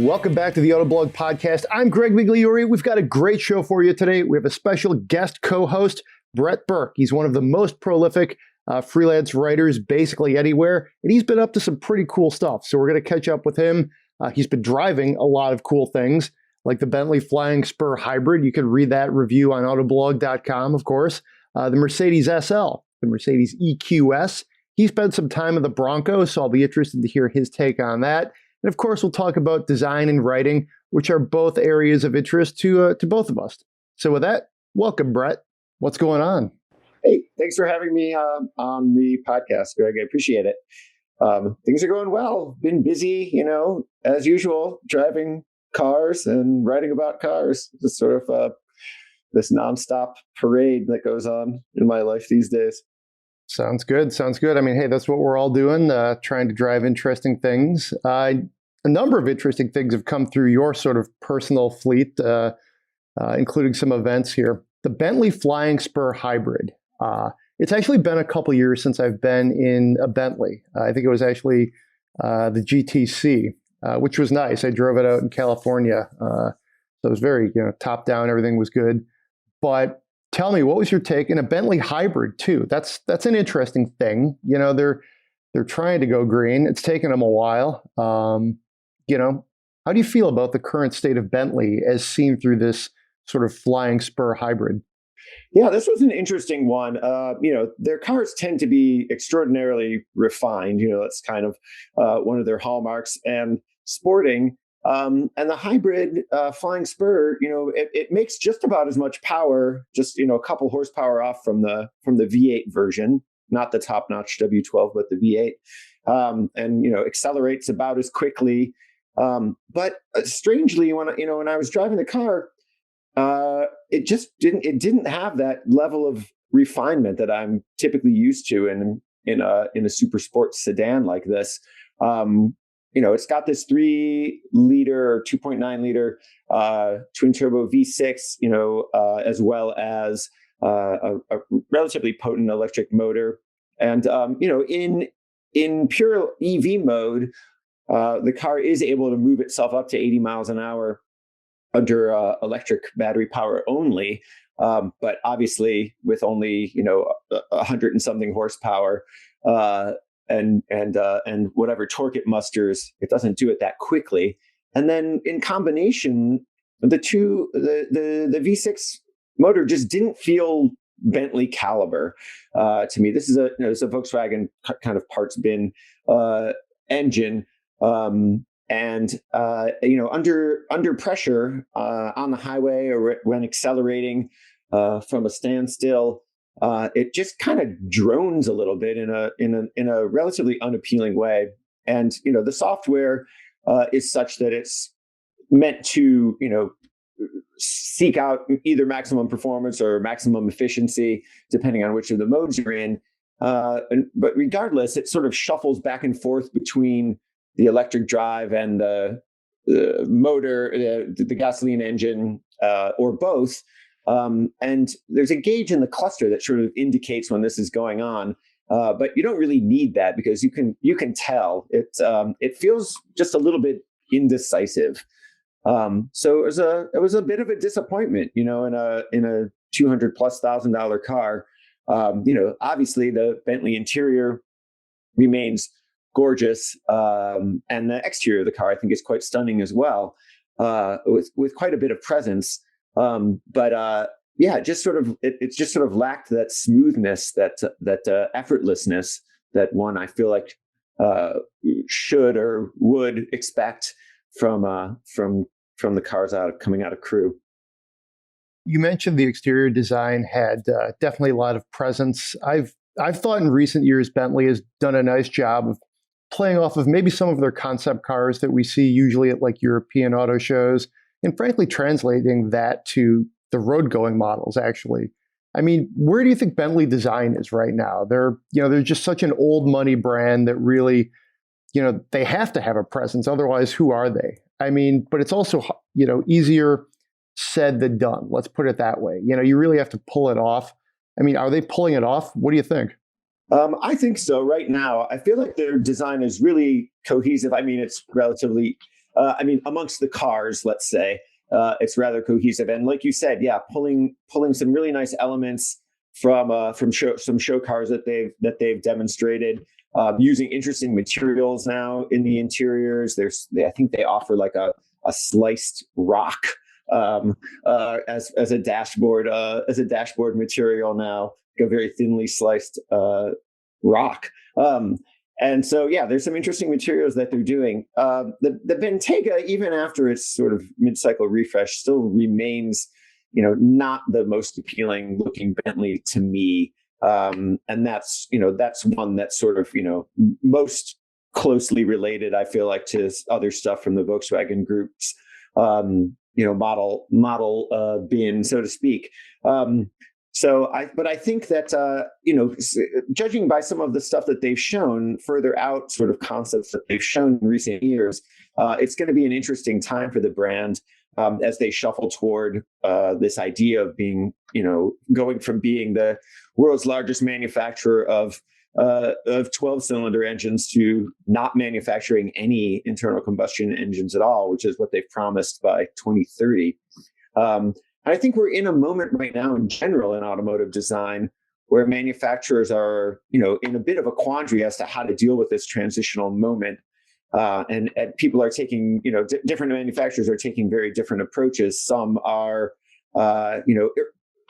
Welcome back to the Autoblog Podcast. I'm Greg Migliore. We've got a great show for you today. We have a special guest co-host, Brett Berk. He's one of the most prolific freelance writers basically anywhere, and he's been up to some pretty cool stuff. So we're going to catch up with him. He's been driving a lot of cool things, like the Bentley Flying Spur Hybrid. You can read that review on Autoblog.com, of course. The Mercedes SL, the Mercedes EQS. He spent some time in the Bronco, so I'll be interested to hear his take on that. And of course, we'll talk about design and writing, which are both areas of interest to both of us. So with that, welcome, Brett. What's going on? Hey, thanks for having me on the podcast, Greg. I appreciate it. Things are going well. Been busy, as usual, driving cars and writing about cars. Just sort of this nonstop parade that goes on in my life these days. Sounds good. Sounds good. I mean, hey, that's what we're all doing, trying to drive interesting things. A number of interesting things have come through your sort of personal fleet, including some events here. The Bentley Flying Spur Hybrid. It's actually been a couple years since I've been in a Bentley. I think it was actually the GTC, which was nice. I drove it out in California. So it was very, top down, everything was good. But tell me, what was your take in a Bentley hybrid too? That's an interesting thing. They're trying to go green. It's taken them a while. How do you feel about the current state of Bentley as seen through this sort of Flying Spur hybrid? Yeah, this was an interesting one. Their cars tend to be extraordinarily refined. That's kind of one of their hallmarks, and sporting. And the hybrid Flying Spur, it makes just about as much power, just a couple horsepower off from the V8 version, not the top-notch W12, but the V8, and accelerates about as quickly. But strangely, when I was driving the car, it just didn't have that level of refinement that I'm typically used to in a super sport sedan like this. It's got this 3-liter or 2.9 liter twin turbo V6, as well as a relatively potent electric motor. And in pure EV mode, the car is able to move itself up to 80 miles an hour under electric battery power only. But obviously with only 100 and something horsepower and whatever torque it musters, it doesn't do it that quickly. And then in combination, the V6 motor just didn't feel Bentley caliber to me. This is a Volkswagen kind of parts bin engine. Under pressure on the highway or when accelerating from a standstill, it just kind of drones a little bit in a relatively unappealing way. And the software is such that it's meant to seek out either maximum performance or maximum efficiency, depending on which of the modes you're in. But regardless, it sort of shuffles back and forth between the electric drive and the motor, the gasoline engine, or both. And there's a gauge in the cluster that sort of indicates when this is going on. But you don't really need that because you can tell it feels just a little bit indecisive. So it was a bit of a disappointment, in a $200,000+ car. Obviously the Bentley interior remains gorgeous, and the exterior of the car I think is quite stunning as well, with quite a bit of presence. It just sort of lacked that smoothness, that effortlessness that one I feel like should or would expect from the cars coming out of crew. You mentioned the exterior design had definitely a lot of presence. I've thought in recent years Bentley has done a nice job of playing off of maybe some of their concept cars that we see usually at like European auto shows, and frankly translating that to the road-going models, actually. I mean, where do you think Bentley Design is right now? They're just such an old money brand that really, they have to have a presence. Otherwise, who are they? I mean, but it's also, easier said than done. Let's put it that way. You really have to pull it off. I mean, are they pulling it off? What do you think? I think so. Right now, I feel like their design is really cohesive. I mean, it's relatively I mean, amongst the cars, let's say, it's rather cohesive. And like you said, yeah, pulling some really nice elements from some show cars that they've demonstrated, using interesting materials now in the interiors. I think they offer like a sliced rock as a dashboard material now, like a very thinly sliced rock. And so, yeah, there's some interesting materials that they're doing. The Bentayga, even after its sort of mid-cycle refresh, still remains, not the most appealing looking Bentley to me. And that's one that's sort of, most closely related, I feel like, to other stuff from the Volkswagen Group's, model bin, so to speak. But I think that, judging by some of the stuff that they've shown further out, sort of concepts that they've shown in recent years, it's going to be an interesting time for the brand as they shuffle toward this idea of being, going from being the world's largest manufacturer of 12-cylinder engines to not manufacturing any internal combustion engines at all, which is what they've promised by 2030. I think we're in a moment right now in general in automotive design where manufacturers are, in a bit of a quandary as to how to deal with this transitional moment. And people are taking, different manufacturers are taking very different approaches. Some are,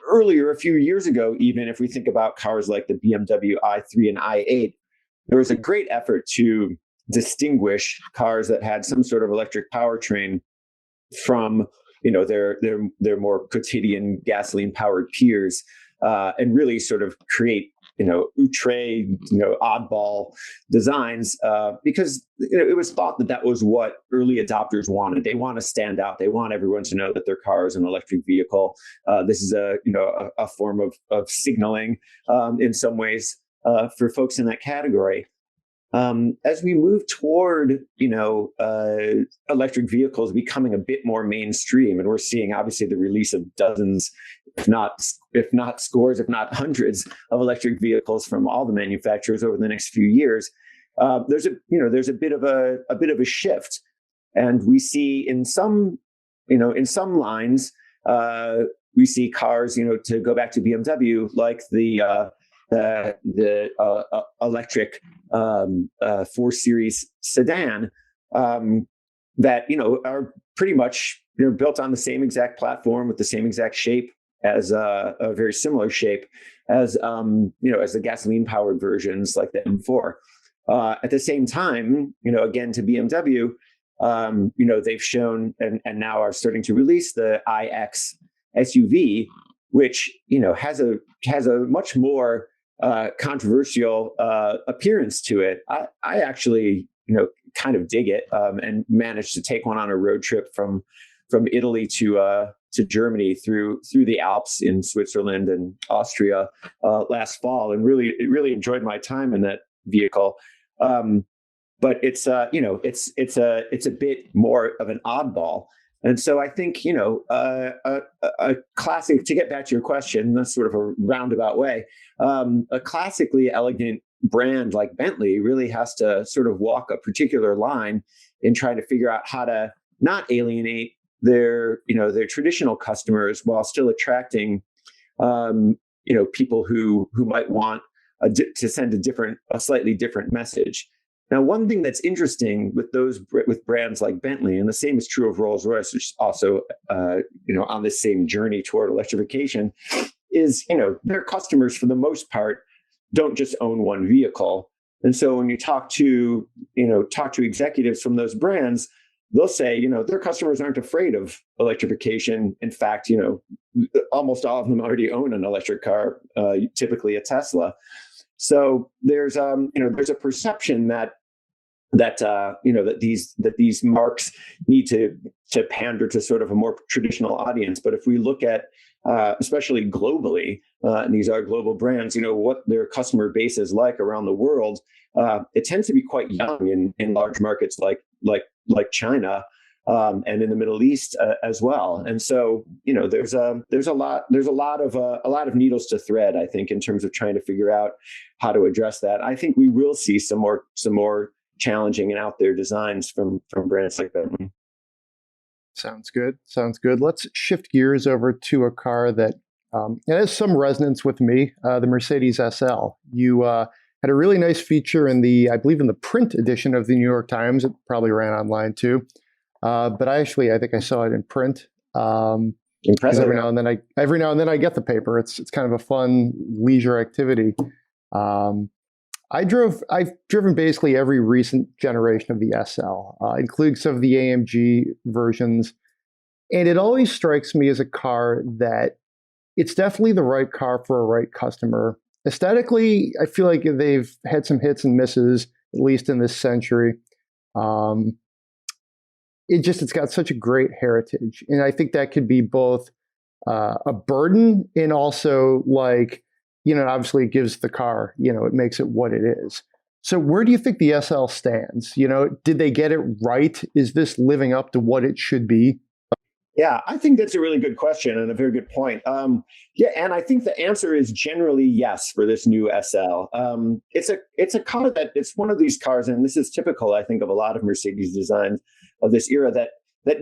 earlier, a few years ago, even if we think about cars like the BMW i3 and i8, there was a great effort to distinguish cars that had some sort of electric powertrain from their more quotidian gasoline powered peers, and really sort of create outre oddball designs, because it was thought that was what early adopters wanted. They want to stand out. They want everyone to know that their car is an electric vehicle. This is a form of signaling in some ways for folks in that category. As we move toward, electric vehicles becoming a bit more mainstream, and we're seeing obviously the release of dozens, if not scores, if not hundreds of electric vehicles from all the manufacturers over the next few years. There's a bit of a shift, and we see in some lines, we see cars, to go back to BMW, like the electric 4 Series sedan, that are pretty much built on the same exact platform with the same exact shape as a very similar shape as as the gasoline powered versions like the M4. At the same time, again, to BMW, they've shown and now are starting to release the Eqs SUV, which has a much more controversial appearance to it. I actually kind of dig it, and managed to take one on a road trip from Italy to Germany through the Alps in Switzerland and Austria last fall, and really enjoyed my time in that vehicle. But it's it's a bit more of an oddball. And so I think, a classic, to get back to your question, that's sort of a roundabout way, a classically elegant brand like Bentley really has to sort of walk a particular line in trying to figure out how to not alienate their traditional customers while still attracting, people who might want to send a slightly different message. Now, one thing that's interesting with brands like Bentley, and the same is true of Rolls-Royce, which is also on this same journey toward electrification, is their customers for the most part don't just own one vehicle. And so when you talk to executives from those brands, they'll say their customers aren't afraid of electrification. In fact, almost all of them already own an electric car, typically a Tesla. So there's a perception that these marks need to pander to sort of a more traditional audience. But if we look at especially globally, and these are global brands, what their customer base is like around the world, it tends to be quite young in large markets like China, and in the Middle East as well. And so, there's a lot of needles to thread, I think, in terms of trying to figure out how to address that. I think we will see some more challenging and out there designs from brands like that. Sounds good. Sounds good. Let's shift gears over to a car that it has some resonance with me, the Mercedes SL. You had a really nice feature in I believe in the print edition of the New York Times. It probably ran online too. But I think I saw it in print. Because Impressive. every now and then I get the paper. It's kind of a fun leisure activity. I've driven basically every recent generation of the SL, including some of the AMG versions. And it always strikes me as a car that it's definitely the right car for a right customer. Aesthetically, I feel like they've had some hits and misses, at least in this century. It's got such a great heritage. And I think that could be both a burden and also obviously it gives the car, it makes it what it is. So where do you think the SL stands? Did they get it right? Is this living up to what it should be? Yeah, I think that's a really good question and a very good point. Yeah, and I think the answer is generally yes for this new SL. It's a car it's one of these cars, and this is typical, I think, of a lot of Mercedes designs of this era that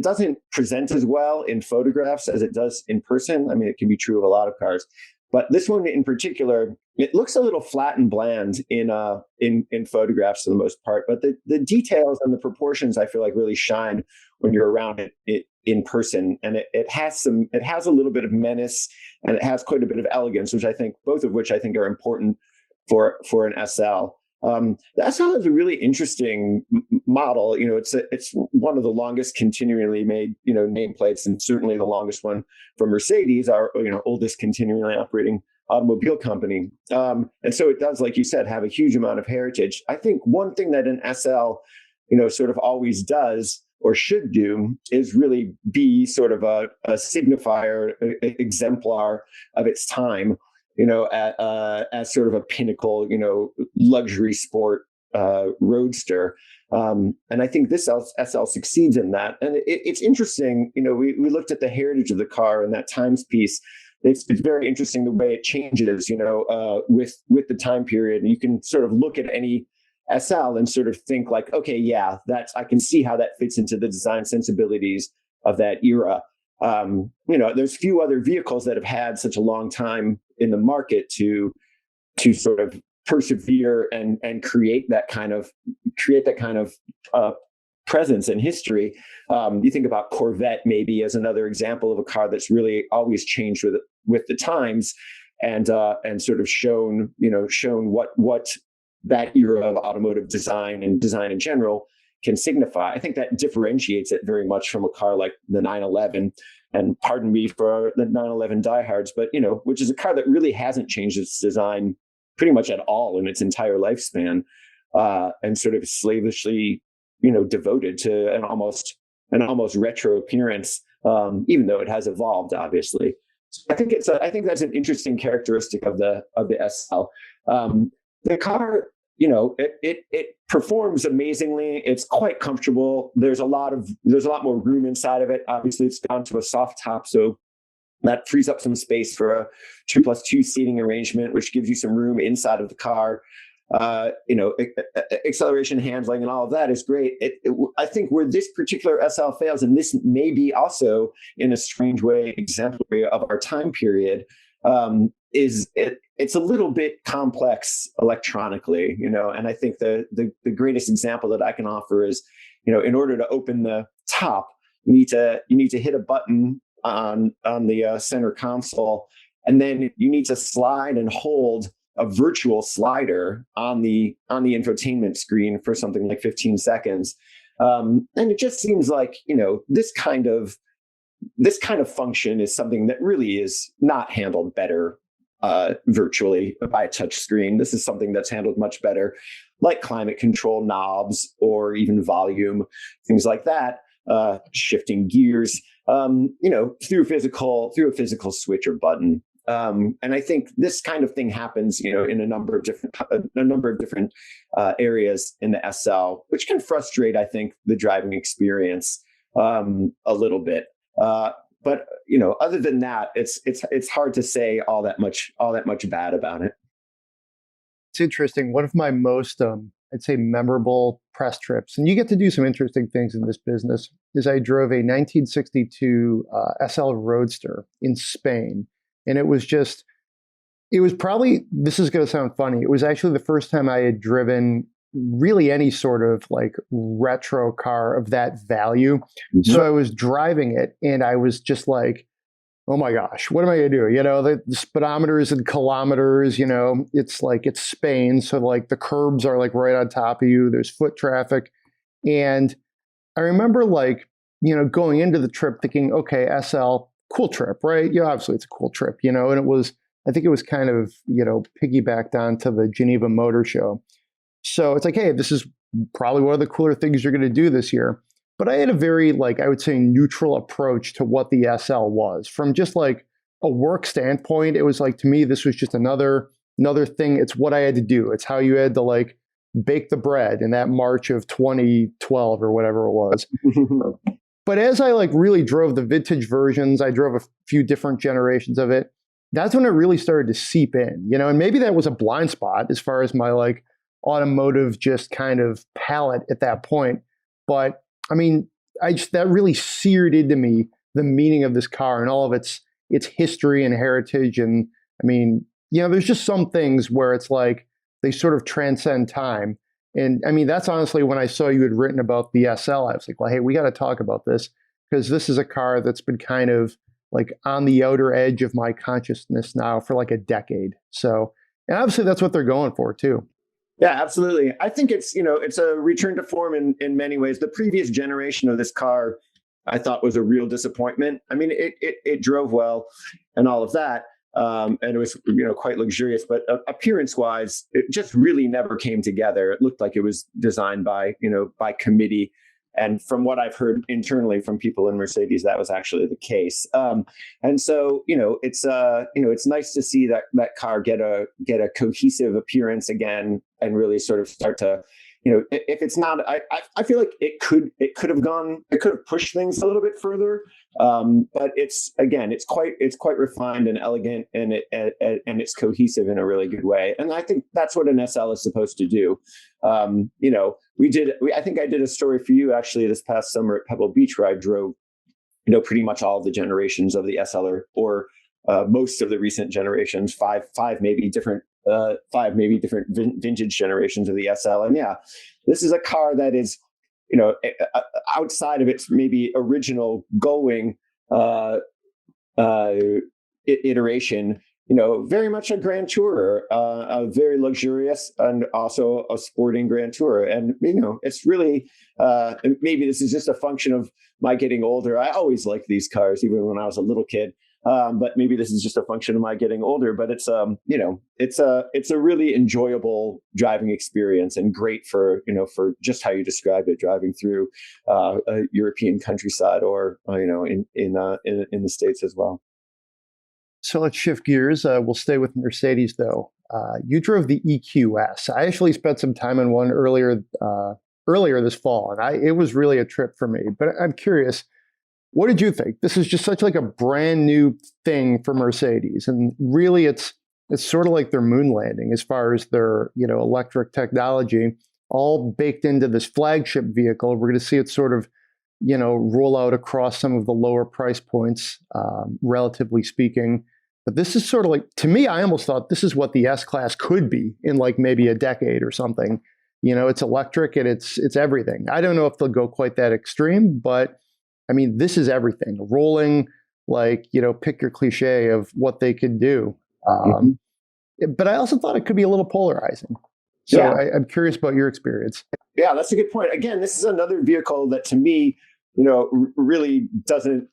doesn't present as well in photographs as it does in person. I mean, it can be true of a lot of cars, but this one in particular, it looks a little flat and bland in photographs for the most part. But the details and the proportions, I feel like, really shine when you're around it in person, and it has a little bit of menace, and it has quite a bit of elegance, both of which I think are important for an SL. The SL is a really interesting model. It's one of the longest continually made nameplates, and certainly the longest one from Mercedes, our oldest continually operating automobile company. And so it does, like you said, have a huge amount of heritage. I think one thing that an SL sort of always does or should do is really be sort of a signifier, exemplar of its time, as sort of a pinnacle, luxury sport roadster. And I think this SL succeeds in that. And it's interesting, we looked at the heritage of the car and that times piece. It's very interesting the way it changes, with the time period. And you can sort of look at any SL and sort of think like, okay, yeah, I can see how that fits into the design sensibilities of that era. There's few other vehicles that have had such a long time in the market to sort of persevere and create that kind of presence in history. You think about Corvette maybe as another example of a car that's really always changed with the times, and sort of shown what that era of automotive design and design in general can signify. I think that differentiates it very much from a car like the 911, and pardon me for the 911 diehards, but which is a car that really hasn't changed its design pretty much at all in its entire lifespan, and sort of slavishly, devoted to an almost retro appearance, even though it has evolved, obviously. So I think that's an interesting characteristic of the SL. The car, it performs amazingly. It's quite comfortable. There's a lot more room inside of it. Obviously, it's gone to a soft top, so that frees up some space for a 2+2 seating arrangement, which gives you some room inside of the car. Acceleration, handling, and all of that is great. I think where this particular SL fails, and this may be also in a strange way exemplary of our time period, is it's a little bit complex electronically, and I think the greatest example that I can offer is, in order to open the top, you need to hit a button on the center console, and then you need to slide and hold a virtual slider on the infotainment screen for something like 15 seconds. And it just seems like, this kind of function is something that really is not handled better virtually by a touch screen. This is something that's handled much better, like climate control knobs or even volume, things like that, shifting gears, through a physical switch or button. And I think this kind of thing happens, in a number of different areas in the SL, which can frustrate, I think, the driving experience a little bit. But other than that, it's hard to say all that much bad about it. It's interesting. One of my most I'd say, memorable press trips, and you get to do some interesting things in this business, is I drove a 1962 SL Roadster in Spain. And it was probably, this is going to sound funny, it was actually the first time I had driven really any sort of like retro car of that value. Mm-hmm. So I was driving it and I was just like, oh my gosh, what am I going to do? The speedometer is in kilometers, it's Spain. So like the curbs are like right on top of you. There's foot traffic. And I remember like, going into the trip thinking, okay, SL, cool trip, right? Obviously it's a cool trip, and I think it was kind of, piggybacked onto the Geneva Motor Show. So it's like, hey, this is probably one of the cooler things you're going to do this year. But I had a very, I would say, neutral approach to what the SL was. From just like a work standpoint, it was like, to me, this was just another thing. It's what I had to do. It's how you had to bake the bread in that March of 2012 or whatever it was. But as I really drove the vintage versions, I drove a few different generations of it. That's when it really started to seep in, and maybe that was a blind spot as far as my automotive just kind of palette at that point. But I mean, that really seared into me the meaning of this car and all of its history and heritage. And I mean, there's just some things where it's like they sort of transcend time. And I mean, that's honestly when I saw you had written about the SL, I was like, well, hey, we got to talk about this because this is a car that's been kind of on the outer edge of my consciousness now for a decade. So, and obviously that's what they're going for too. Yeah, absolutely. I think it's a return to form in many ways. The previous generation of this car, I thought, was a real disappointment. I mean, it drove well and all of that. And it was, quite luxurious, but appearance wise, it just really never came together. It looked like it was designed by committee. And from what I've heard internally from people in Mercedes, that was actually the case. And so, it's nice to see that car get a cohesive appearance again and really sort of start to, if it's not, I feel like it could have pushed things a little bit further. But it's quite refined and elegant, and it's cohesive in a really good way. And I think that's what an SL is supposed to do. I think I did a story for you actually this past summer at Pebble Beach where I drove, pretty much all of the generations of the SL or most of the recent generations, five maybe different vintage generations of the SL. And yeah, this is a car that is, outside of its maybe original Gullwing iteration, very much a Grand Tourer, a very luxurious and also a sporting Grand Tourer. And, it's really, maybe this is just a function of my getting older. I always liked these cars, even when I was a little kid. But maybe this is just a function of my getting older, but it's a really enjoyable driving experience and great for just how you described it, driving through a European countryside or, in the States as well. So let's shift gears. We'll stay with Mercedes though. You drove the EQS. I actually spent some time in one earlier this fall, and it was really a trip for me, but I'm curious, what did you think? This is just such a brand new thing for Mercedes. And really it's sort of like their moon landing as far as their, electric technology, all baked into this flagship vehicle. We're going to see it sort of, roll out across some of the lower price points, relatively speaking. But this is sort of to me, I almost thought this is what the S-Class could be in maybe a decade or something. It's electric and it's everything. I don't know if they'll go quite that extreme, but I mean, this is everything. Rolling, pick your cliche of what they could do. But I also thought it could be a little polarizing. So yeah. I'm curious about your experience. Yeah, that's a good point. Again, this is another vehicle that to me, really doesn't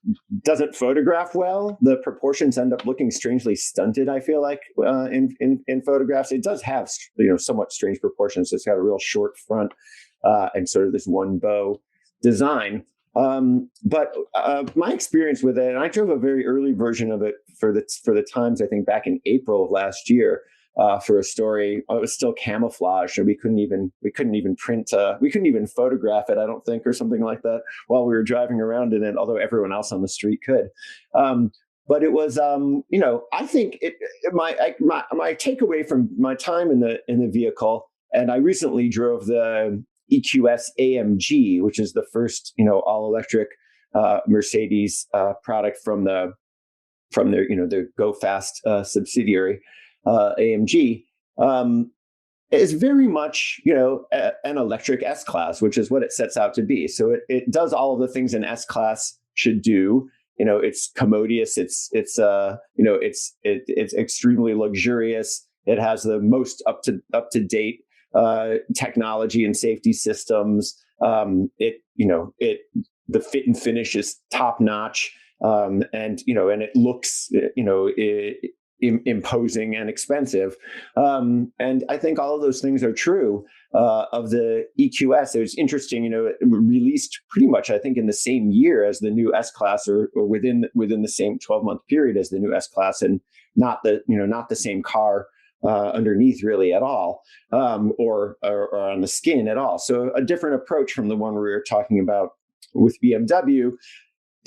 photograph well. The proportions end up looking strangely stunted, I feel like, in photographs. It does have, somewhat strange proportions. It's got a real short front and sort of this one bow design. But my experience with it, and I drove a very early version of it for the Times, I think back in April of last year, for a story. It was still camouflage, so we couldn't even print, we couldn't even photograph it, I don't think, or something like that while we were driving around in it, although everyone else on the street could. But it was, I think my takeaway from my time in the vehicle And I recently drove the EQS AMG, which is the first, all electric Mercedes product from their, their Go Fast subsidiary, AMG. Is very much, an electric S-Class, which is what it sets out to be. So it does all of the things an S-Class should do. It's commodious. It's extremely luxurious. It has the most up to date technology and safety systems. The fit and finish is top notch. And it looks, imposing and expensive. And I think all of those things are true of the EQS. It was interesting, it released pretty much, I think, in the same year as the new S-Class, or within the same 12-month period as the new S-Class, and not the same car underneath really at all, or on the skin at all. So a different approach from the one we were talking about with BMW.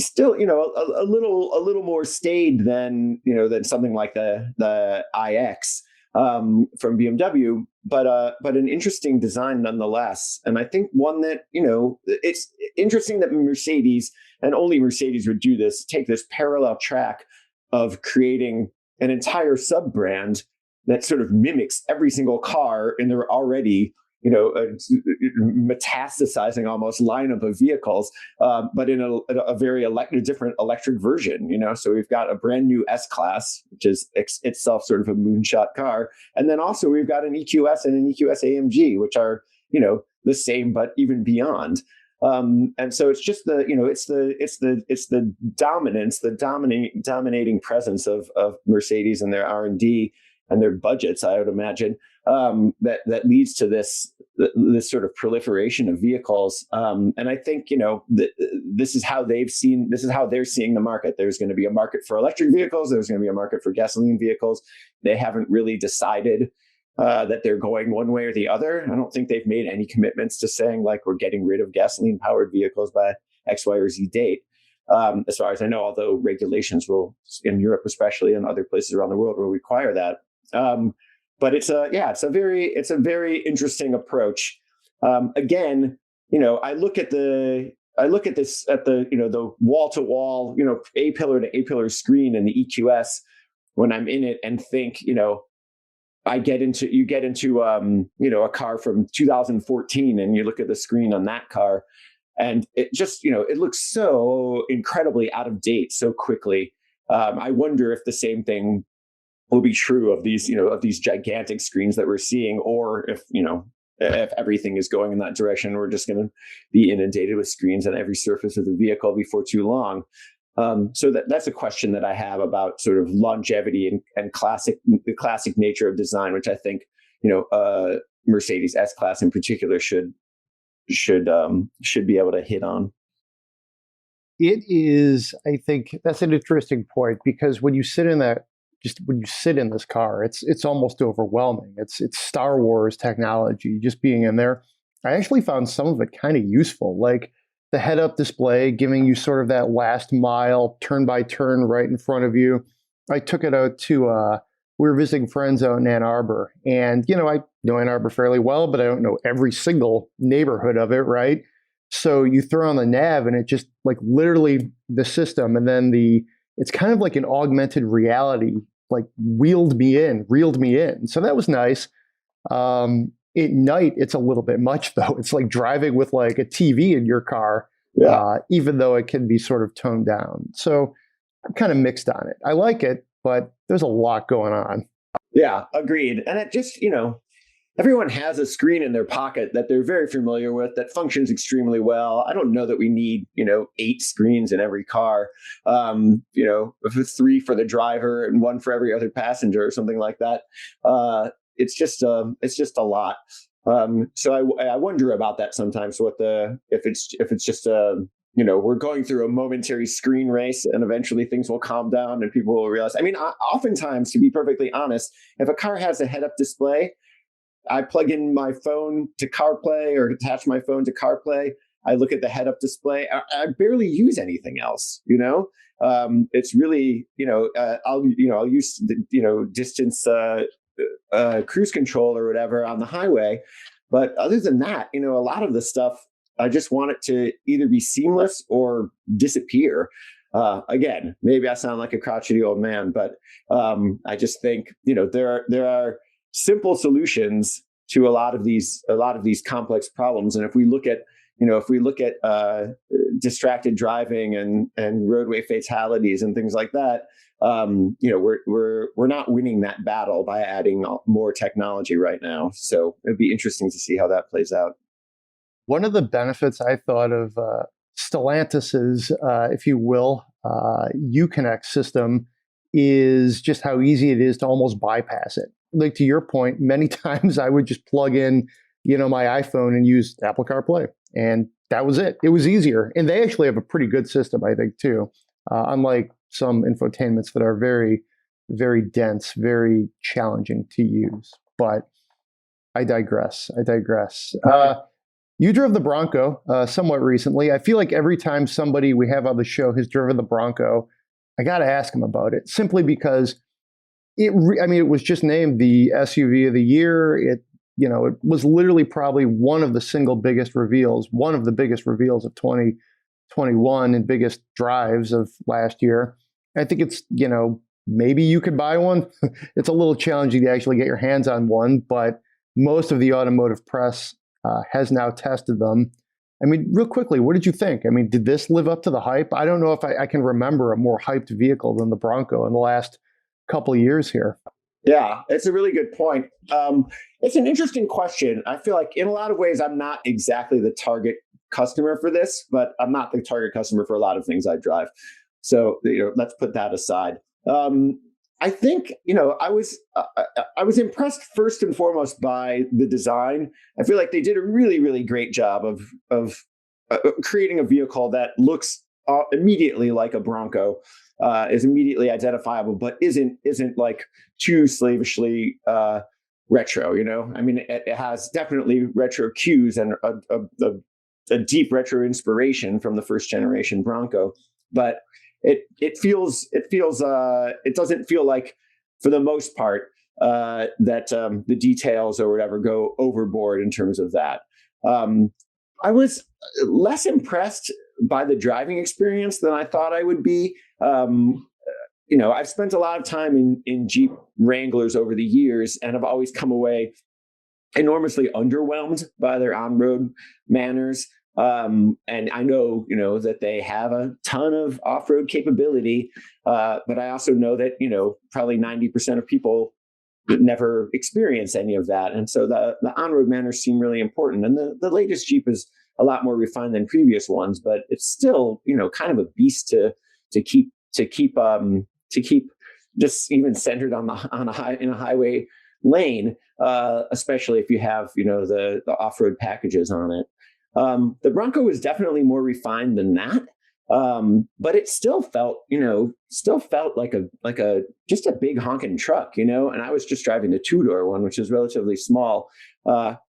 Still, a little more staid than something like the iX from BMW, but an interesting design nonetheless. And I think one that it's interesting that Mercedes, and only Mercedes would do this, take this parallel track of creating an entire sub brand that sort of mimics every single car in their already metastasizing almost lineup of vehicles, but in a very different electric version. So we've got a brand new S-Class, which is itself sort of a moonshot car, and then also we've got an EQS and an EQS AMG, which are the same but even beyond. And so it's just it's the dominance, the dominating presence of Mercedes and their R&D and their budgets, I would imagine, that leads to this sort of proliferation of vehicles. And I think, this is how they're seeing the market. There's going to be a market for electric vehicles. There's going to be a market for gasoline vehicles. They haven't really decided that they're going one way or the other. I don't think they've made any commitments to saying, like, we're getting rid of gasoline powered vehicles by X, Y, or Z date. As far as I know, although regulations will, in Europe especially, and other places around the world, will require that. But it's a very interesting approach. Again, I look at this at the wall to wall, A-pillar to A-pillar screen in the EQS when I'm in it, and think, you get into a car from 2014, and you look at the screen on that car, and it just, it looks so incredibly out of date so quickly. I wonder if the same thing will be true of these gigantic screens that we're seeing, or if everything is going in that direction, we're just going to be inundated with screens on every surface of the vehicle before too long. So that's a question that I have about sort of longevity and the classic nature of design, which I think Mercedes S-Class in particular should be able to hit on. It is, I think that's an interesting point, because when you sit in this car, it's almost overwhelming. It's Star Wars technology just being in there. I actually found some of it kind of useful, like the head-up display giving you sort of that last mile turn by turn right in front of you. I took it out to we were visiting friends out in Ann Arbor, and I know Ann Arbor fairly well, but I don't know every single neighborhood of it, right? So you throw on the nav, and it just, like, literally the system, and then it's kind of like an augmented reality, like reeled me in. So that was nice. At night, it's a little bit much, though. It's like driving with like a TV in your car, even though it can be sort of toned down. So I'm kind of mixed on it. I like it, but there's a lot going on. Yeah, agreed. And it just, everyone has a screen in their pocket that they're very familiar with, that functions extremely well. I don't know that we need, 8 screens in every car, if it's 3 for the driver and 1 for every other passenger or something like that. It's just a lot. So I wonder about that sometimes. If it's just we're going through a momentary screen race, and eventually things will calm down and people will realize. I mean, oftentimes, to be perfectly honest, if a car has a head-up display, I plug in my phone to CarPlay or attach my phone to CarPlay. I look at the head-up display. I barely use anything else. It's really, I'll use distance cruise control or whatever on the highway. But other than that, a lot of the stuff, I just want it to either be seamless or disappear. Again, maybe I sound like a crotchety old man, but I just think there are simple solutions to a lot of these complex problems. And if we look at distracted driving and roadway fatalities and things like that, we're not winning that battle by adding more technology right now. So it'd be interesting to see how that plays out. One of the benefits I thought of Stellantis's, if you will, Uconnect system is just how easy it is to almost bypass it. Like to your point, many times I would just plug in, my iPhone and use Apple CarPlay, and that was it. It was easier, and they actually have a pretty good system, I think, too. Unlike some infotainments that are very, very dense, very challenging to use. But I digress. You drove the Bronco somewhat recently. I feel like every time somebody we have on the show has driven the Bronco, I got to ask them about it, simply because it was just named the SUV of the year. It was literally probably one of the biggest reveals of 2021 and biggest drives of last year. I think it's, maybe you could buy one. It's a little challenging to actually get your hands on one, but most of the automotive press has now tested them. I mean, real quickly, what did you think? I mean, did this live up to the hype? I don't know if I can remember a more hyped vehicle than the Bronco in the last couple of years here. Yeah, it's a really good point. It's an interesting question. I feel like in a lot of ways, I'm not exactly the target customer for this, but I'm not the target customer for a lot of things I drive. So, let's put that aside. I think, I was impressed first and foremost by the design. I feel like they did a really, really great job of creating a vehicle that looks immediately like a Bronco, is immediately identifiable, but isn't like too slavishly retro. I mean, it has definitely retro cues and a deep retro inspiration from the first generation Bronco, but it doesn't feel like, for the most part, that the details or whatever go overboard in terms of that. I was less impressed by the driving experience than I thought I would be. I've spent a lot of time in Jeep Wranglers over the years, and I've always come away enormously underwhelmed by their on-road manners. And I know, that they have a ton of off-road capability, but I also know that, probably 90% of people never experience any of that. And so the on-road manners seem really important. And the latest Jeep is a lot more refined than previous ones, but it's still, kind of a beast to keep just even centered in a highway lane, especially if you have, the off-road packages on it. The Bronco was definitely more refined than that. But it still felt like just a big honking truck, and I was just driving the two-door one, which is relatively small,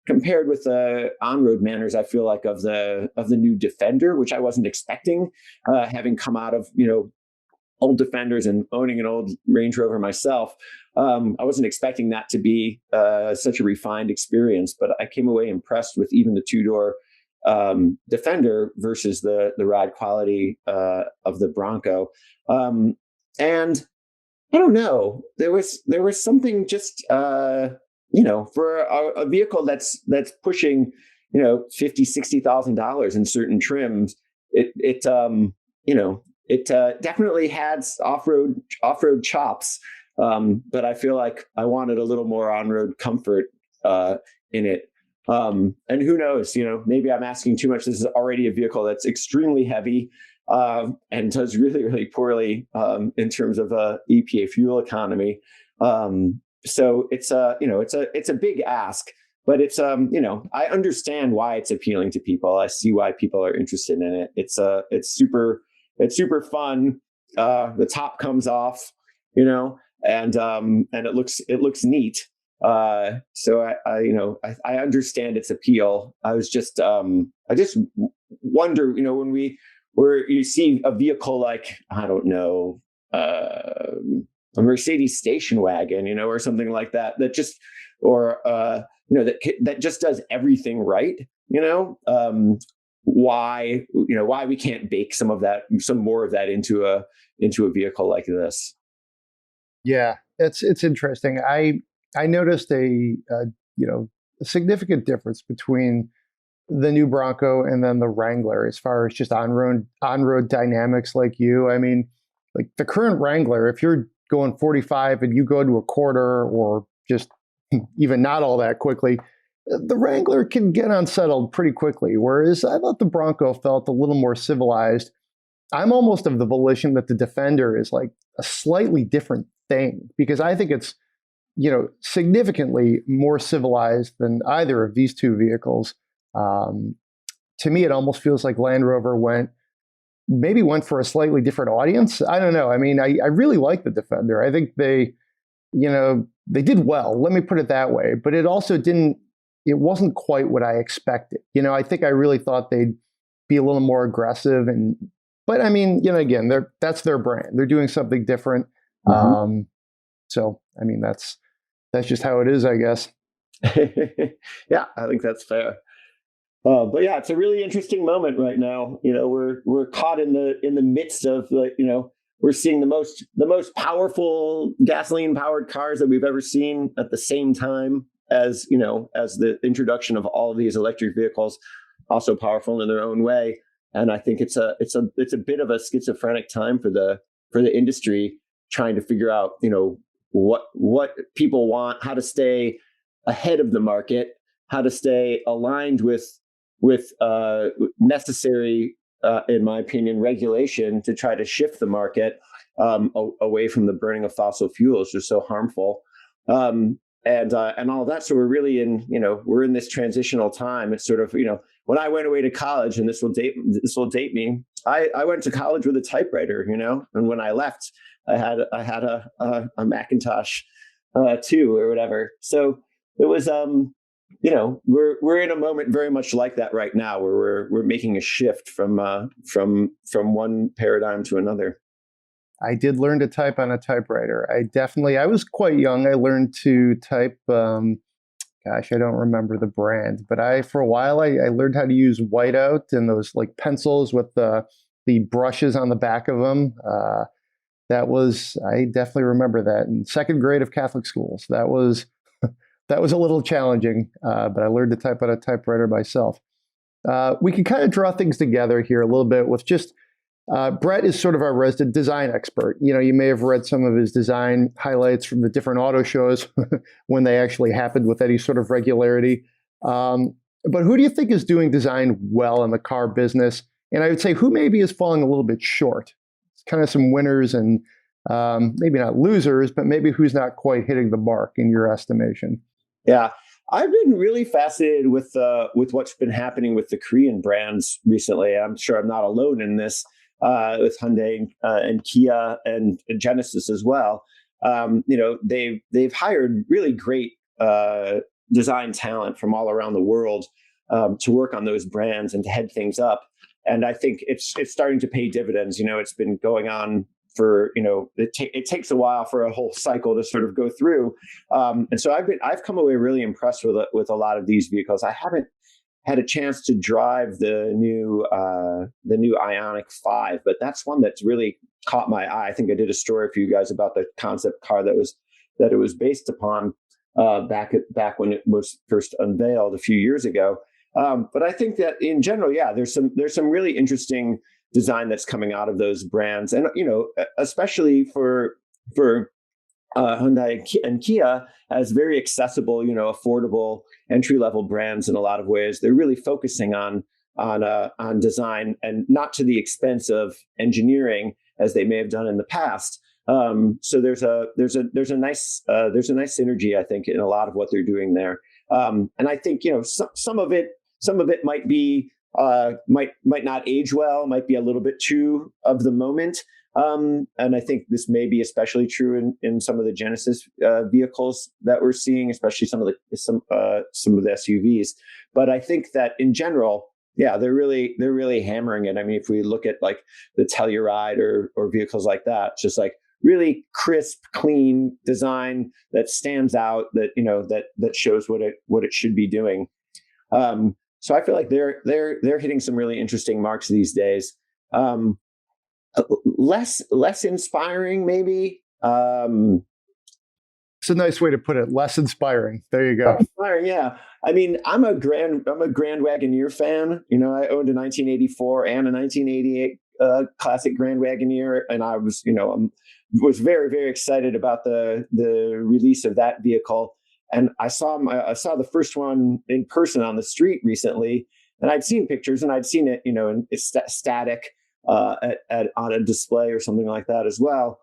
compared with the on-road manners, I feel like, of the new Defender, which I wasn't expecting, having come out of, old Defenders and owning an old Range Rover myself. I wasn't expecting that to be such a refined experience, but I came away impressed with even the two-door Defender versus the ride quality of the Bronco. And I don't know, there was something just for a vehicle that's pushing $50,000-$60,000 in certain trims, it definitely had off-road chops, but I feel like I wanted a little more on-road comfort in it. And who knows, maybe I'm asking too much. This is already a vehicle that's extremely heavy and does really, really poorly in terms of EPA fuel economy. So it's a big ask, but it's I understand why it's appealing to people. I see why people are interested in it. It's super fun. The top comes off, and it looks neat. So I understand its appeal. I just wonder, when you see a vehicle like, I don't know, a Mercedes station wagon, or something like that. That just or that just does everything right. Why we can't bake some more of that into a vehicle like this. Yeah, it's interesting. I noticed a significant difference between the new Bronco and then the Wrangler as far as just on-road dynamics. Like I mean, like the current Wrangler, if you're going 45 and you go to a quarter or just even not all that quickly, the Wrangler can get unsettled pretty quickly. Whereas I thought the Bronco felt a little more civilized. I'm almost of the volition that the Defender is like a slightly different thing, because I think it's, significantly more civilized than either of these two vehicles. To me, it almost feels like Land Rover went for a slightly different audience. I don't know. I mean, I really like the Defender. I think they did well. Let me put it that way. But it also it wasn't quite what I expected. I think I really thought they'd be a little more aggressive. But I mean, again, that's their brand. They're doing something different. Mm-hmm. So, I mean, that's just how it is, I guess. Yeah, I think that's fair. But yeah, it's a really interesting moment right now. We're caught in the midst of we're seeing the most powerful gasoline powered cars that we've ever seen at the same time as the introduction of all of these electric vehicles, also powerful in their own way. And I think it's a bit of a schizophrenic time for the industry, trying to figure out what people want, how to stay ahead of the market, how to stay aligned with necessary, in my opinion, regulation to try to shift the market away from the burning of fossil fuels, which are so harmful, and all of that. So we're really we're in this transitional time. It's sort of when I went away to college, and this will date me. I went to college with a typewriter, and when I left, I had a Macintosh 2 or whatever. So it was we're in a moment very much like that right now, where we're making a shift from one paradigm to another. I did learn to type on a typewriter. I was quite young. I learned to type. Gosh, I don't remember the brand, but for a while I learned how to use whiteout and those like pencils with the brushes on the back of them. I definitely remember that in second grade of Catholic school. So that was a little challenging, but I learned to type on a typewriter myself. We can kind of draw things together here a little bit with just Brett is sort of our resident design expert. You may have read some of his design highlights from the different auto shows when they actually happened with any sort of regularity. But who do you think is doing design well in the car business? And I would say who maybe is falling a little bit short. It's kind of some winners and maybe not losers, but maybe who's not quite hitting the mark in your estimation. Yeah, I've been really fascinated with what's been happening with the Korean brands recently. I'm sure I'm not alone in this, with Hyundai and Kia and Genesis as well. They've hired really great design talent from all around the world to work on those brands and to head things up. And I think it's starting to pay dividends. It's been going on for it takes a while for a whole cycle to sort of go through, and so I've come away really impressed with a lot of these vehicles. I haven't had a chance to drive the new Ioniq 5, but that's one that's really caught my eye. I think I did a story for you guys about the concept car that it was based upon back when it was first unveiled a few years ago. But I think that in general, yeah, there's some really interesting design that's coming out of those brands, and especially for Hyundai and Kia as very accessible, affordable entry level brands in a lot of ways. They're really focusing on design and not to the expense of engineering as they may have done in the past. So there's a nice synergy, I think, in a lot of what they're doing there. And I think some of it might be might not age well, might be a little bit too of the moment. And I think this may be especially true in some of the Genesis vehicles that we're seeing, especially some of the SUVs. But I think that in general, yeah, they're really hammering it. I mean, if we look at like the Telluride or vehicles like that, it's just like really crisp, clean design that stands out, that that shows what it should be doing. So I feel like they're hitting some really interesting marks these days. Less inspiring, maybe. It's a nice way to put it. Less inspiring. There you go. Inspiring, yeah. I mean, I'm a Grand Wagoneer fan. I owned a 1984 and a 1988 classic Grand Wagoneer, and I was was very, very excited about the release of that vehicle. And I saw the first one in person on the street recently, and I'd seen pictures, and I'd seen it in static on a display or something like that as well.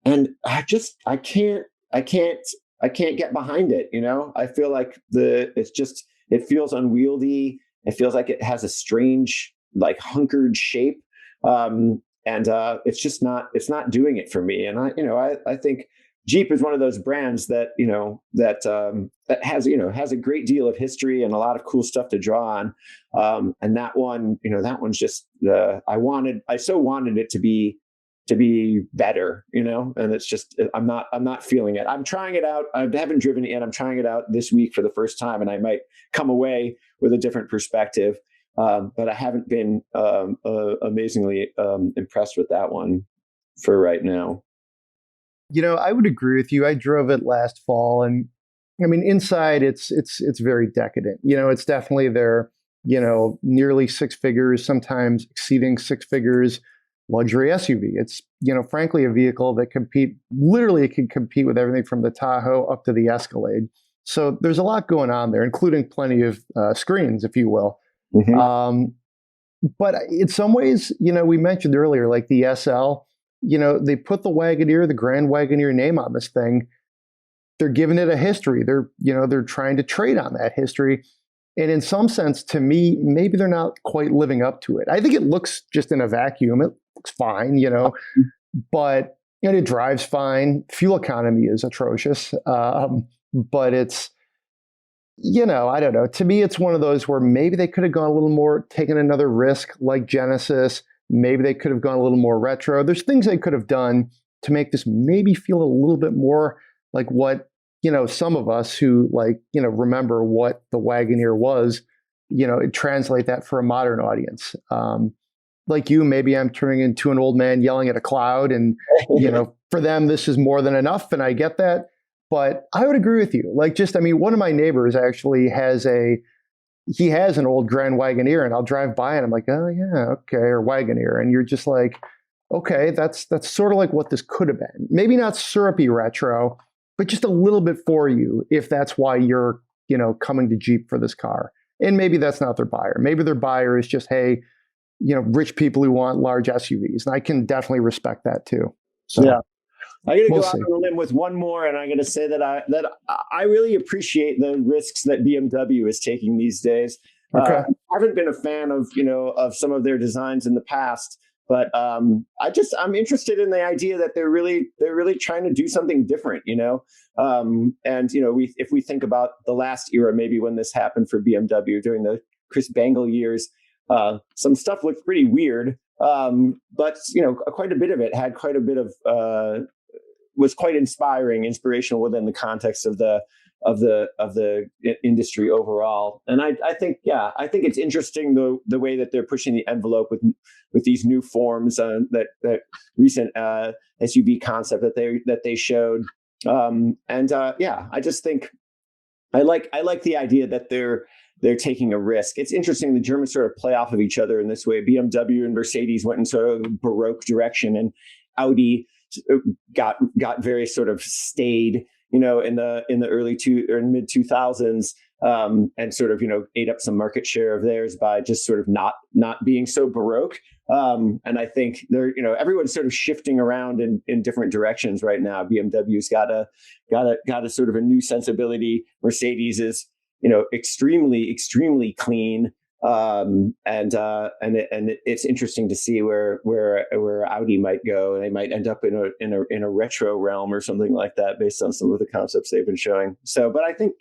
And I can't get behind it. I feel like it feels unwieldy. It feels like it has a strange, like, hunkered shape. And it's not doing it for me. And I think Jeep is one of those brands that that has a great deal of history and a lot of cool stuff to draw on. And that one's just I so wanted it to be better, and it's just, I'm not feeling it. I'm trying it out. I haven't driven it yet. I'm trying it out this week for the first time, and I might come away with a different perspective. But I haven't been amazingly impressed with that one for right now. I would agree with you. I drove it last fall, and I mean, inside it's very decadent. It's definitely their, nearly six figures, sometimes exceeding six figures luxury SUV. It's, frankly, a vehicle that can compete with everything from the Tahoe up to the Escalade. So there's a lot going on there, including plenty of screens, if you will. Mm-hmm. But in some ways, we mentioned earlier, like the SL, they put the Wagoneer, the Grand Wagoneer name on this thing. They're giving it a history. They're trying to trade on that history. And in some sense, to me, maybe they're not quite living up to it. I think it looks, just in a vacuum, it looks fine, but it drives fine. Fuel economy is atrocious. But it's, I don't know. To me, it's one of those where maybe they could have gone a little more, taken another risk like Genesis. Maybe they could have gone a little more retro. There's things they could have done to make this maybe feel a little bit more like what, some of us who remember what the Wagoneer was, translate that for a modern audience. Like you, maybe I'm turning into an old man yelling at a cloud, and, for them, this is more than enough. And I get that. But I would agree with you. One of my neighbors actually has an old Grand Wagoneer, and I'll drive by and I'm like, oh yeah, okay, or Wagoneer. And you're just like, okay, that's sort of like what this could have been. Maybe not syrupy retro, but just a little bit for you, if that's why you're, coming to Jeep for this car. And maybe that's not their buyer. Maybe their buyer is just, hey, rich people who want large SUVs. And I can definitely respect that too. So, yeah. I'm going to go out on a limb with one more, and I'm going to say that I really appreciate the risks that BMW is taking these days. Okay. I haven't been a fan of of some of their designs in the past, but I'm interested in the idea that they're really trying to do something different. And if we think about the last era, maybe when this happened for BMW during the Chris Bangle years, some stuff looked pretty weird. But quite a bit of it had quite a bit of was quite inspirational within the context of the industry overall. And I think it's interesting the way that they're pushing the envelope with these new forms, that recent SUV concept that they showed. I just think I like the idea that they're taking a risk. It's interesting. The Germans sort of play off of each other in this way. BMW and Mercedes went in sort of a Baroque direction, and Audi got very sort of stayed, in the early mid 2000s, and sort of ate up some market share of theirs by just sort of not being so Baroque. And I think everyone's sort of shifting around in different directions right now. BMW's got a sort of a new sensibility. Mercedes is extremely clean. And it's interesting to see where Audi might go. They might end up in a retro realm or something like that, based on some of the concepts they've been showing. So, but I think,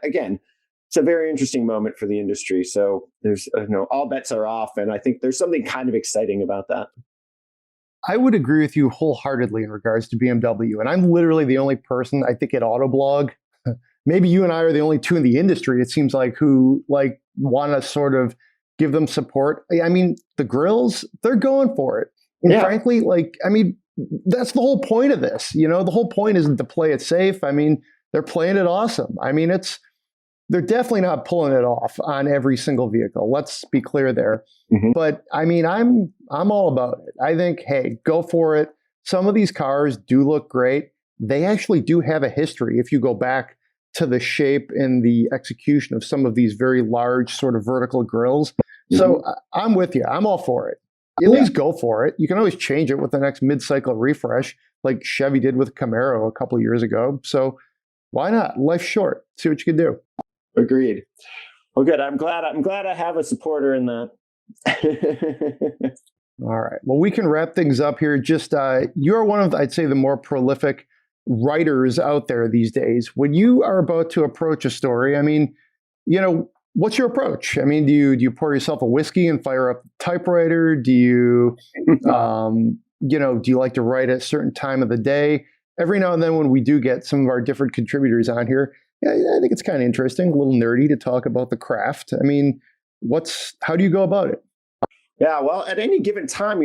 again, it's a very interesting moment for the industry. So there's, all bets are off. And I think there's something kind of exciting about that. I would agree with you wholeheartedly in regards to BMW. And I'm literally the only person, I think, at Autoblog. Maybe you and I are the only two in the industry, it seems like, who like want to sort of give them support. I mean, the grills, they're going for it. And frankly, like, I mean, that's the whole point of this. You know, the whole point isn't to play it safe. I mean, they're playing it awesome. I mean, they're definitely not pulling it off on every single vehicle. Let's be clear there. Mm-hmm. But I mean, I'm all about it. I think, hey, go for it. Some of these cars do look great. They actually do have a history if you go back to the shape and the execution of some of these very large sort of vertical grills. Mm-hmm. So I'm with you. I'm all for it. At least go for it. You can always change it with the next mid-cycle refresh, like Chevy did with Camaro a couple of years ago. So why not? Life's short. See what you can do. Agreed. Well, good. I'm glad I have a supporter in that. All right. Well, we can wrap things up here. Just you're one of, I'd say, the more prolific writers out there these days. When you are about to approach a story, I mean, you know, what's your approach? I mean, do you pour yourself a whiskey and fire up the typewriter? Do you, do you like to write at a certain time of the day? Every now and then when we do get some of our different contributors on here, I think it's kind of interesting, a little nerdy to talk about the craft. I mean, how do you go about it? Yeah, well, at any given time,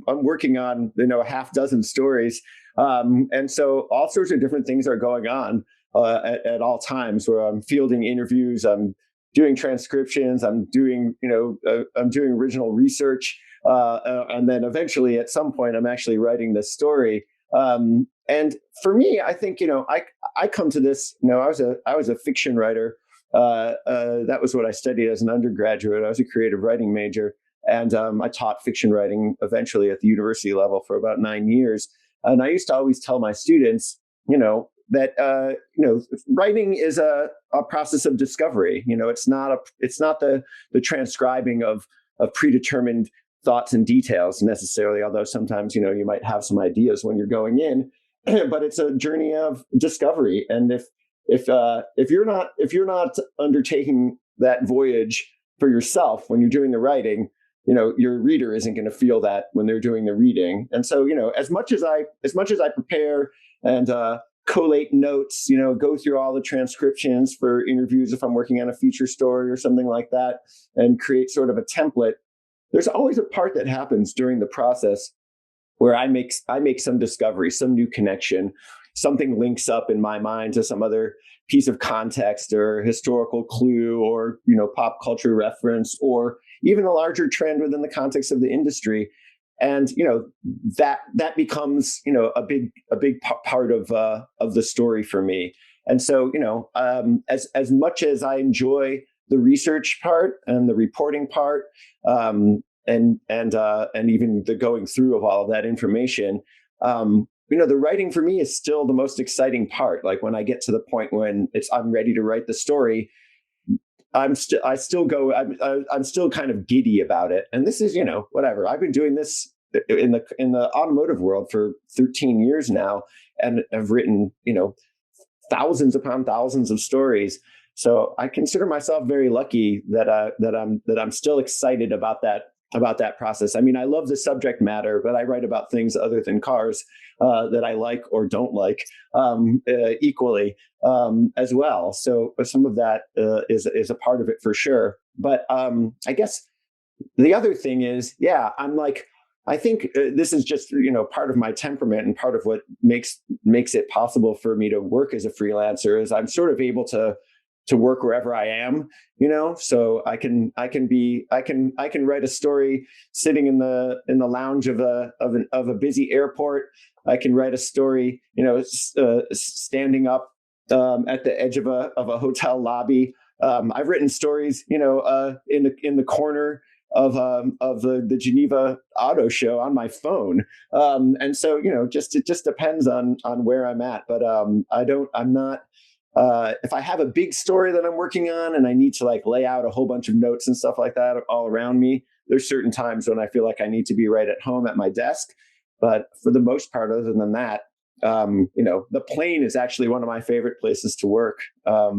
I'm working on, a half dozen stories. And so all sorts of different things are going on at all times, where I'm fielding interviews, I'm doing transcriptions, I'm doing original research. And then eventually at some point, I'm actually writing this story. And for me, I think, I come to this, I was a fiction writer. That was what I studied as an undergraduate. I was a creative writing major. And I taught fiction writing eventually at the university level for about 9 years. And I used to always tell my students, that writing is a process of discovery. It's not the transcribing of predetermined thoughts and details necessarily. Although sometimes you might have some ideas when you're going in, but it's a journey of discovery. And if you're not undertaking that voyage for yourself when you're doing the writing, your reader isn't going to feel that when they're doing the reading. And so, as much as I prepare and collate notes, go through all the transcriptions for interviews if I'm working on a feature story or something like that, and create sort of a template, there's always a part that happens during the process where I make some discovery, some new connection, something links up in my mind to some other piece of context or historical clue or, pop culture reference, or even a larger trend within the context of the industry. And, that becomes, a big part of the story for me. And so, as much as I enjoy the research part and the reporting part, and even the going through of all of that information, the writing for me is still the most exciting part. Like when I get to the point when I'm ready to write the story, I'm still kind of giddy about it. And this is, whatever. I've been doing this in the automotive world for 13 years now, and have written, thousands upon thousands of stories. So I consider myself very lucky that I'm still excited about that process. I mean, I love the subject matter, but I write about things other than cars that I like or don't like equally as well. So some of that is a part of it for sure. But I guess the other thing is, I think this is just, part of my temperament, and part of what makes it possible for me to work as a freelancer is I'm sort of able to work wherever I am, so I can write a story sitting in the lounge of a busy airport. I can write a story, standing up at the edge of a hotel lobby. I've written stories, in the corner of the Geneva Auto Show on my phone. And so, it just depends on where I'm at. But I'm not. If I have a big story that I'm working on and I need to lay out a whole bunch of notes and stuff like that all around me, there's certain times when I feel like I need to be right at home at my desk. But for the most part, other than that, the plane is actually one of my favorite places to work. I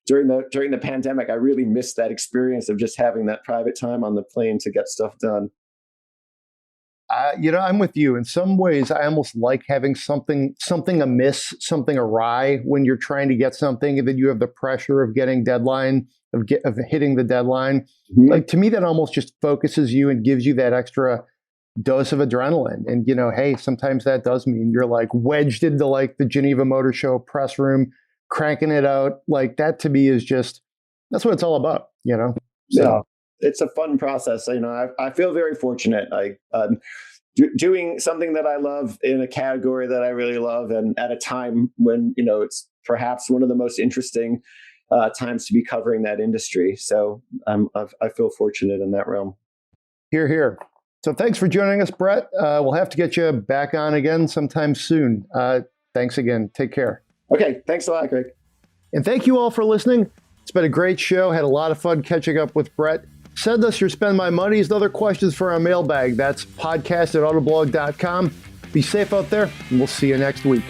during the pandemic, I really missed that experience of just having that private time on the plane to get stuff done. I'm with you. In some ways, I almost like having something amiss, something awry when you're trying to get something, and then you have the pressure of getting deadline, of hitting the deadline. Mm-hmm. Like, to me, that almost just focuses you and gives you that extra dose of adrenaline. And, hey, sometimes that does mean you're like wedged into like the Geneva Motor Show press room, cranking it out. Like, that to me is just, that's what it's all about, So. Yeah. It's a fun process. I feel very fortunate. Doing something that I love in a category that I really love, and at a time when, it's perhaps one of the most interesting times to be covering that industry. So I feel fortunate in that realm. Hear, hear. So thanks for joining us, Brett. We'll have to get you back on again sometime soon. Thanks again. Take care. Okay. Thanks a lot, Greg. And thank you all for listening. It's been a great show. Had a lot of fun catching up with Brett. Send us your Spend My Monies and other questions for our mailbag. That's podcast@autoblog.com. Be safe out there, and we'll see you next week.